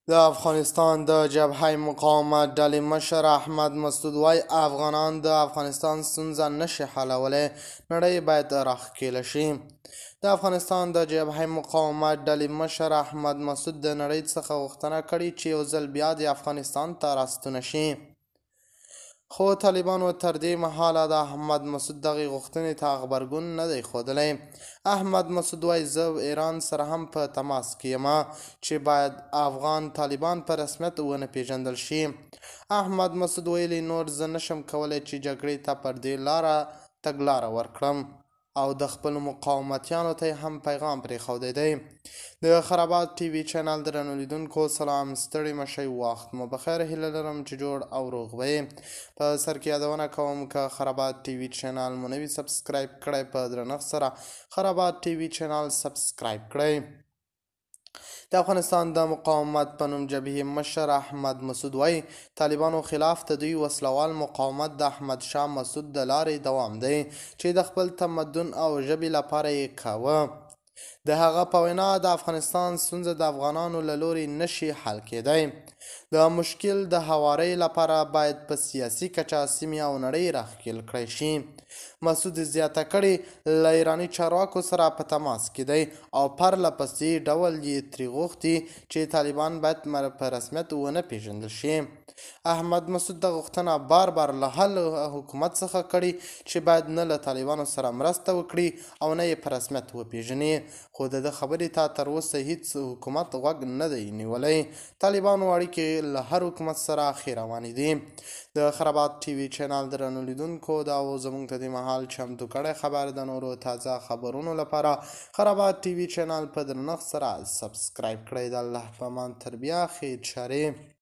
د افغانستان د جبهه مقاومت ډلې مشر احمد مسعود وایي افغانان د افغانستان ستونزه نشي حلولی، نړۍ باید راښکېله شي. د افغانستان د جبهه مقاومت ډلې مشر احمد مسعود د نړۍ څخه غوښتنه کړې چې یو ځل بیا د افغانستان ته راستون شي، خو طالبانو تر دې مهاله د احمد مسعود دغې غوښتنې ته غبرګون نه دی ښودلی. احمد مسعود وایي زه ایران سره هم په تماس کې یم چې باید افغان طالبان په رسمیت ونه پیژندل شي. احمد مسعود ویلي نور زه نشم کولی چې جګړې ته پر دې لاره تګلاره ورکړم او د خپلو مقاومتیانو ته هم پیغام پرېښودی دی. د خرابات ټي وي چینل درنو لیدونکو سلام، ستړي مشئ، وخت مو بخیر. هیله لرم چې جوړ او روغ به یې. په سر کې یادونه کوم که خرابات ټي وي چینل مو نوي سبسکرایب کړئ، په درنښت سره خرابات ټي وي چینل سبسکرایب کړئ. د افغانستان د مقاومت په نوم جبهې مشر احمد مسعود وایي طالبانو خلاف د دوی وسلوال مقاومت د احمد شاه مسعود د لارې دوام دی چې د خپل تمدن او ژبې لپاره یې کاوه. د هغه په وینا د افغانستان ستونزه د افغانانو له لوري نشي حل کېدی. د مشکل د هوارۍ لپاره باید په سیاسي کچه سیمې او نړۍ راښکېل کړی شي. مسعود زیاته کړې له ایراني چارواکو سره په تماس کې دی او پرله پسې ډول یې ترې غوښتي چې طالبان باید په رسمیت ونه پیژندل شي. احمد مسعود د غوښتنه بار بار له هر حکومت څخه کړي چې باید نه له طالبانو سره مرسته وکړي او نه یې په رسمیت وپیژني، خو د ده خبرې ته تر اوسه هیڅ حکومت غوږ نه دی نیولی. طالبانو اړیکې له هر حکومت سره ښې روانې دي. د خرابات ټي وي چینل درنو لیدونکو دا و زموږ ته دې مهال چمتو کړی خبر د نورو تازه خبرونو لپاره خرابات ټي وي چینل په درنښت سره سبسکرایب کړئ. د الله په امان تر بیا خیر چارې.